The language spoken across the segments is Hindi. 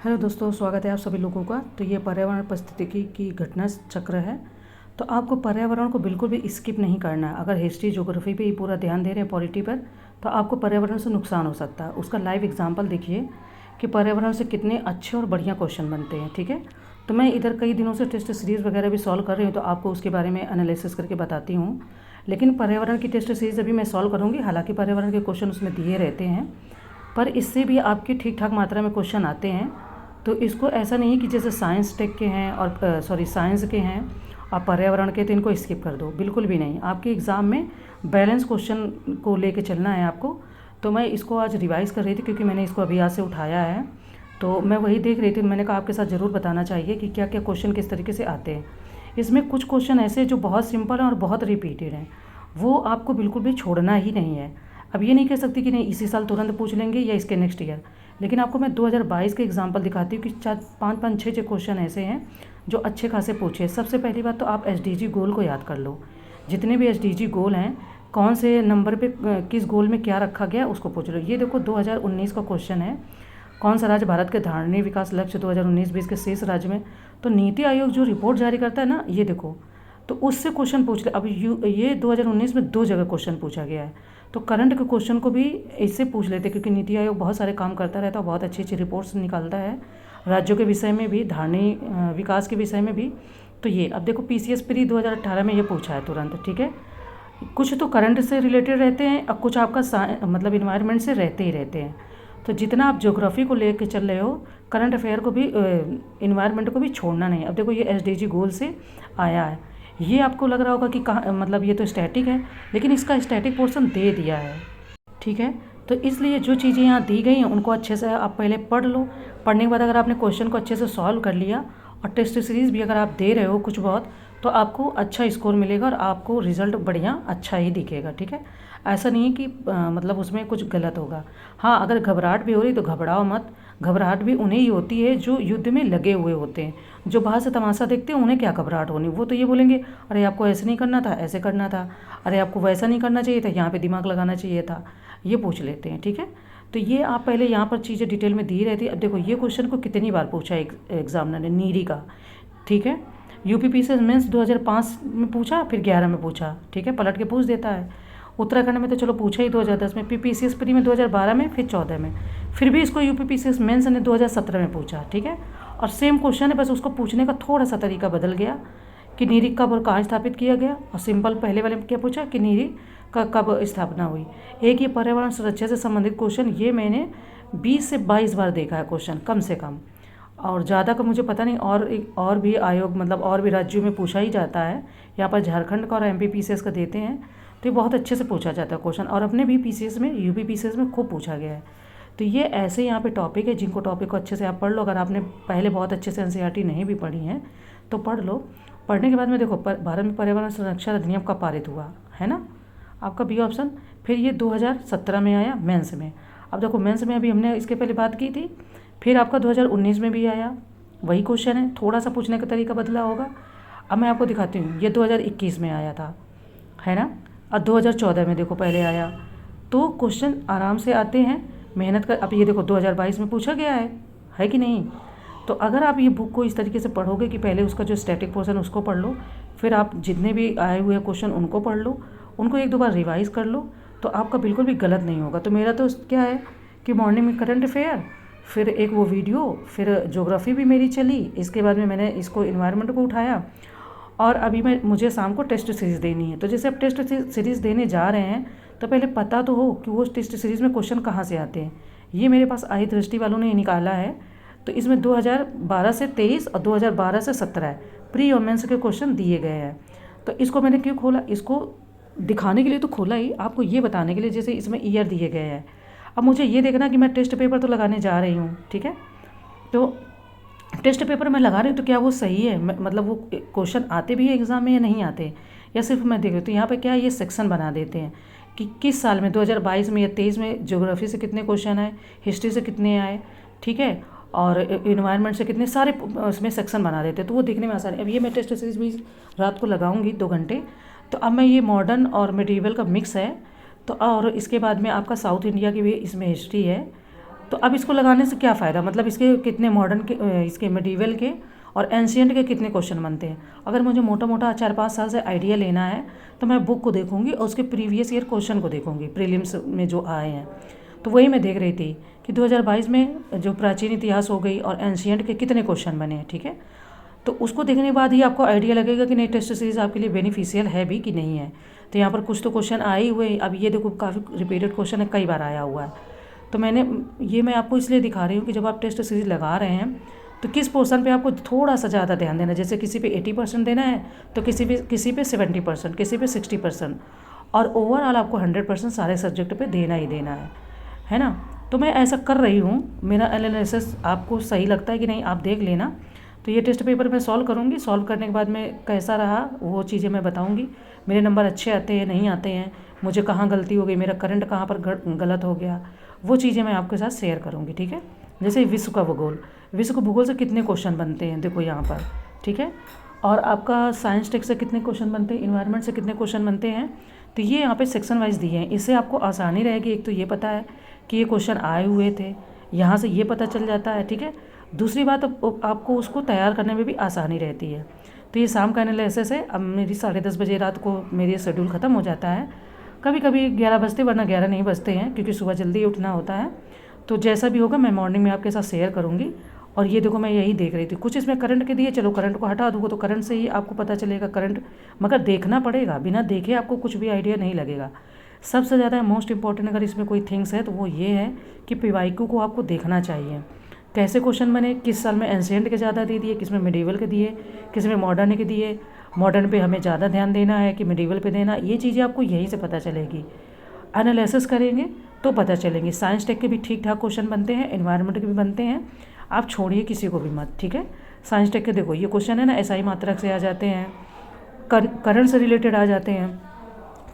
हेलो दोस्तों, स्वागत है आप सभी लोगों का। तो ये पर्यावरण पारिस्थितिकी की घटना चक्र है। तो आपको पर्यावरण को बिल्कुल भी स्किप नहीं करना है। अगर हिस्ट्री ज्योग्राफी पे ही पूरा ध्यान दे रहे हैं, पॉलिटी पर, तो आपको पर्यावरण से नुकसान हो सकता है। उसका लाइव एग्जांपल देखिए कि पर्यावरण से कितने अच्छे और बढ़िया क्वेश्चन बनते हैं। ठीक है, तो मैं इधर कई दिनों से टेस्ट सीरीज़ वगैरह भी सॉल्व कर रही हूँ, तो आपको उसके बारे में एनालिसिस करके बताती हूँ। लेकिन पर्यावरण की टेस्ट सीरीज़ अभी मैं सॉल्व करूँगी। हालाँकि पर्यावरण के क्वेश्चन उसमें दिए रहते हैं, पर इससे भी आपके ठीक ठाक मात्रा में क्वेश्चन आते हैं। तो इसको ऐसा नहीं कि जैसे साइंस टेक के हैं और साइंस के हैं और पर्यावरण के, तो इनको स्किप कर दो, बिल्कुल भी नहीं। आपके एग्ज़ाम में बैलेंस क्वेश्चन को लेके चलना है आपको। तो मैं इसको आज रिवाइज़ कर रही थी क्योंकि मैंने इसको अभी आज से उठाया है, तो मैं वही देख रही थी। मैंने कहा आपके साथ ज़रूर बताना चाहिए कि क्या क्या क्वेश्चन किस तरीके से आते हैं। इसमें कुछ क्वेश्चन ऐसे जो बहुत सिंपल हैं और बहुत रिपीटेड हैं, वो आपको बिल्कुल भी छोड़ना ही नहीं है। अब ये नहीं कह सकती कि नहीं इसी साल तुरंत पूछ लेंगे या इसके नेक्स्ट ईयर, लेकिन आपको मैं 2022 के एग्जाम्पल दिखाती हूँ कि 4 5 5 6 क्वेश्चन ऐसे हैं जो अच्छे खासे पूछे। सबसे पहली बात तो आप SDG गोल को याद कर लो। जितने भी SDG गोल हैं, कौन से नंबर पे किस गोल में क्या रखा गया उसको पूछ लो। ये देखो 2019 का क्वेश्चन है, कौन सा राज्य भारत के धारणीय विकास लक्ष्य 2019-20 के शेष राज्य में। तो नीति आयोग जो रिपोर्ट जारी करता है ना, ये देखो, तो उससे क्वेश्चन पूछ ले। अब ये 2019 में 2 जगह क्वेश्चन पूछा गया है, तो करंट के क्वेश्चन को भी इससे पूछ लेते, क्योंकि नीति आयोग बहुत सारे काम करता रहता है, बहुत अच्छी अच्छी रिपोर्ट्स निकालता है राज्यों के विषय में भी, धारणीय विकास के विषय में भी। तो ये अब देखो PCS प्री 2018 में ये पूछा है तुरंत। ठीक है, कुछ तो करंट से रिलेटेड रहते हैं और कुछ आपका मतलब इन्वायरमेंट से रहते ही रहते हैं। तो जितना आप ज्योग्राफी को लेकर चल रहे हो, करंट अफेयर को भी, इन्वायरमेंट को भी छोड़ना नहीं। अब देखो ये SDG गोल से आया है। ये आपको लग रहा होगा कि कहाँ, मतलब ये तो स्टैटिक है, लेकिन इसका स्टैटिक पोर्शन दे दिया है। ठीक है, तो इसलिए जो चीज़ें यहाँ दी गई हैं उनको अच्छे से आप पहले पढ़ लो। पढ़ने के बाद अगर आपने क्वेश्चन को अच्छे से सॉल्व कर लिया और टेस्ट सीरीज़ भी अगर आप दे रहे हो कुछ बहुत, तो आपको अच्छा स्कोर मिलेगा और आपको रिज़ल्ट बढ़िया अच्छा ही दिखेगा। ठीक है, ऐसा नहीं है कि मतलब उसमें कुछ गलत होगा। हाँ, अगर घबराहट भी हो रही तो घबराओ मत। घबराहट भी उन्हें ही होती है जो युद्ध में लगे हुए होते हैं। जो बाहर से तमाशा देखते हैं उन्हें क्या घबराहट होनी, वो तो ये बोलेंगे अरे आपको ऐसे नहीं करना था, ऐसे करना था, अरे आपको वैसा नहीं करना चाहिए था, यहाँ पे दिमाग लगाना चाहिए था, ये पूछ लेते हैं। ठीक है, तो ये आप पहले यहाँ पर चीज़ें डिटेल में दी रहती। अब देखो ये क्वेश्चन को कितनी बार पूछा है एग्जामिनर ने, नीरी का। ठीक है, UPPCS मेंस 2005 में पूछा, फिर 11 में पूछा। ठीक है, पलट के पूछ देता है। उत्तराखंड में तो चलो पूछा ही 2010 में, PPCS प्री में 2012 में, फिर 14 में, फिर भी इसको UPPCS मेंस ने 2017 में पूछा। ठीक है, और सेम क्वेश्चन है, बस उसको पूछने का थोड़ा सा तरीका बदल गया कि नीरी कब और कहाँ स्थापित किया गया, और सिंपल पहले वाले में क्या पूछा कि नीरी का कब स्थापना हुई। एक ये पर्यावरण सुरक्षा से संबंधित क्वेश्चन, ये मैंने 20 से 22 बार देखा है क्वेश्चन कम से कम, और ज़्यादा का मुझे पता नहीं। और भी आयोग, मतलब और भी राज्यों में पूछा ही जाता है। यहाँ पर झारखंड का और MPPCS का देते हैं, तो ये बहुत अच्छे से पूछा जाता है क्वेश्चन, और अपने भी PCS में, UPPCS में खूब पूछा गया है। तो ये ऐसे यहाँ पे टॉपिक है जिनको टॉपिक को अच्छे से आप पढ़ लो। अगर आपने पहले बहुत अच्छे से NCERT नहीं भी पढ़ी हैं तो पढ़ लो। पढ़ने के बाद में देखो भारत में पर्यावरण संरक्षण अधिनियम कब पारित हुआ है ना, आपका B ऑप्शन। फिर ये 2017 में आया मेंस में। अब देखो मेंस में अभी हमने इसके पहले बात की थी। फिर आपका 2019 में भी आया, वही क्वेश्चन है, थोड़ा सा पूछने का तरीका बदला होगा। अब मैं आपको दिखाती हूँ, ये 2021 में आया था, है ना, और 2014 में देखो पहले आया। तो क्वेश्चन आराम से आते हैं, मेहनत कर। अब ये देखो 2022 में पूछा गया है कि नहीं। तो अगर आप ये बुक को इस तरीके से पढ़ोगे कि पहले उसका जो स्टैटिक पोर्शन उसको पढ़ लो, फिर आप जितने भी आए हुए क्वेश्चन उनको पढ़ लो, उनको 1-2 बार रिवाइज़ कर लो, तो आपका बिल्कुल भी गलत नहीं होगा। तो मेरा तो क्या है कि मॉर्निंग में करंट अफेयर, फिर एक वो वीडियो, फिर ज्योग्राफी भी मेरी चली, इसके बाद में मैंने इसको इन्वायरमेंट को उठाया, और अभी मुझे शाम को टेस्ट सीरीज़ देनी है। तो जैसे आप टेस्ट सीरीज़ देने जा रहे हैं तो पहले पता तो हो कि वो टेस्ट सीरीज़ में क्वेश्चन कहाँ से आते हैं। ये मेरे पास आई दृष्टि वालों ने निकाला है। तो इसमें 2012 से 23 और 2012 से 17 प्री और मेंस के क्वेश्चन दिए गए हैं। तो इसको मैंने क्यों खोला, इसको दिखाने के लिए तो खोला ही, आपको ये बताने के लिए जैसे इसमें ईयर दिए गए हैं। अब मुझे ये देखना कि मैं टेस्ट पेपर तो लगाने जा रही हूँ। ठीक है, तो टेस्ट पेपर मैं लगा रही हूँ तो क्या वो सही है, मतलब वो क्वेश्चन आते भी है एग्ज़ाम में या नहीं आते, या सिर्फ मैं देख रही हूँ। तो यहाँ पे क्या है, ये सेक्शन बना देते हैं कि किस साल में, 2022 में या 23 में ज्योग्राफी से कितने क्वेश्चन आए, हिस्ट्री से कितने आए, ठीक है, और इन्वायरमेंट से कितने, सारे उसमें सेक्शन बना देते हैं। तो वो देखने में आसान है। अब ये मैं टेस्ट सीरीज भी रात को लगाऊंगी 2 घंटे। तो अब मैं ये मॉडर्न और मिडीवल का मिक्स है। तो और इसके बाद में आपका साउथ इंडिया की भी इसमें हिस्ट्री है, तो अब इसको लगाने से क्या फ़ायदा, मतलब इसके कितने मॉडर्न के इसके मिडीवल के और एंशियंट के कितने क्वेश्चन बनते हैं। अगर मुझे मोटा मोटा 4-5 साल से आइडिया लेना है तो मैं बुक को देखूंगी और उसके प्रीवियस ईयर क्वेश्चन को देखूंगी, प्रीलिम्स में जो आए हैं। तो वही मैं देख रही थी कि 2022 में जो प्राचीन इतिहास हो गई और एंशियंट के कितने क्वेश्चन बने हैं, ठीक है। तो उसको देखने के बाद ही आपको आइडिया लगेगा कि नहीं टेस्ट सीरीज़ आपके लिए बेनिफिशियल है भी कि नहीं है। तो यहाँ पर कुछ तो क्वेश्चन आए ही हुए, अब ये देखो काफ़ी रिपीटेड क्वेश्चन है, कई बार आया हुआ है। तो मैं आपको इसलिए दिखा रही हूँ कि जब आप टेस्ट सीरीज़ लगा रहे हैं तो किस पोर्शन पे आपको थोड़ा सा ज़्यादा ध्यान देना है। जैसे किसी पे 80% देना है तो किसी पे 70%, किसी पे 60%, और ओवरऑल आपको 100% सारे सब्जेक्ट पे देना ही देना है ना। तो मैं ऐसा कर रही हूँ, मेरा एनालिसिस आपको सही लगता है कि नहीं आप देख लेना। तो ये टेस्ट पेपर मैं सॉल्व करूँगी, सॉल्व करने के बाद में कैसा रहा वो चीज़ें मैं बताऊँगी। मेरे नंबर अच्छे आते हैं नहीं आते हैं, मुझे कहाँ गलती हो गई, मेरा करंट कहाँ पर गलत हो गया, वो चीज़ें मैं आपके साथ शेयर करूँगी, ठीक है। जैसे विश्व का भूगोल से कितने क्वेश्चन बनते हैं देखो यहाँ पर, ठीक है। और आपका साइंस टेक्स्ट से कितने क्वेश्चन बनते हैं, इन्वायरमेंट से कितने क्वेश्चन बनते हैं। तो ये यहाँ पे सेक्शन वाइज दिए हैं, इससे आपको आसानी रहेगी। एक तो ये पता है कि ये क्वेश्चन आए हुए थे, यहाँ से ये पता चल जाता है, ठीक है। दूसरी बात आपको उसको तैयार करने में भी आसानी रहती है। तो ये शाम का एनालिसिस है। अब मेरी 10:30 बजे रात को मेरी शेड्यूल ख़त्म हो जाता है, कभी कभी 11 बजते, वरना 11 नहीं बजते हैं क्योंकि सुबह जल्दी उठना होता है। तो जैसा भी होगा मैं मॉर्निंग में आपके साथ शेयर करूँगी। और ये देखो मैं यही देख रही थी, कुछ इसमें करंट के दिए, चलो करंट को हटा दूँगा तो करंट से ही आपको पता चलेगा करंट, मगर देखना पड़ेगा, बिना देखे आपको कुछ भी आइडिया नहीं लगेगा। सबसे ज़्यादा मोस्ट इंपॉर्टेंट अगर इसमें कोई थिंग्स है तो वो ये है कि पीवाईक्यू को आपको देखना चाहिए, कैसे क्वेश्चन बने, किस साल में एंशिएंट के ज़्यादा दे दिए, किस में मिडीवल के दिए, किस में मॉडर्न के दिए, मॉडर्न पे हमें ज़्यादा ध्यान देना है कि मिडीवल पे देना, ये चीज़ें आपको यहीं से पता चलेगी। एनालिसिस करेंगे तो पता चलेंगे। साइंस टेक के भी ठीक ठाक क्वेश्चन बनते हैं, एनवायरनमेंट के भी बनते हैं, आप छोड़िए किसी को भी मत, ठीक है। साइंस टेक के देखो ये क्वेश्चन है ना, एसआई मात्रक से आ जाते हैं, करंट से रिलेटेड आ जाते हैं।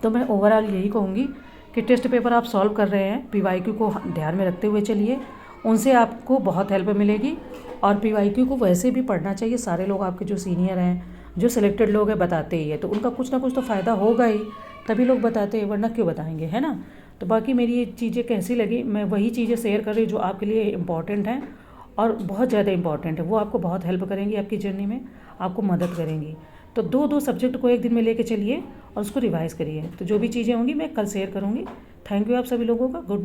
तो मैं ओवरऑल यही कहूँगी कि टेस्ट पेपर आप सॉल्व कर रहे हैं, पीवाईक्यू को ध्यान में रखते हुए चलिए, उनसे आपको बहुत हेल्प मिलेगी। और पीवाईक्यू को वैसे भी पढ़ना चाहिए, सारे लोग आपके जो सीनियर हैं, जो सिलेक्टेड लोग हैं बताते ही है, तो उनका कुछ ना कुछ तो फ़ायदा होगा ही, तभी लोग बताते हैं, वरना क्यों बताएंगे, है ना। तो बाकी मेरी ये चीज़ें कैसी लगी, मैं वही चीज़ें शेयर कर रही हूँ जो आपके लिए इम्पॉर्टेंट हैं और बहुत ज़्यादा इंपॉर्टेंट है, वो आपको बहुत हेल्प करेंगी, आपकी जर्नी में आपको मदद करेंगी। तो दो सब्जेक्ट को एक दिन में लेके चलिए और उसको रिवाइज़ करिए। तो जो भी चीज़ें होंगी मैं कल शेयर करूँगी। थैंक यू आप सभी लोगों का। गुड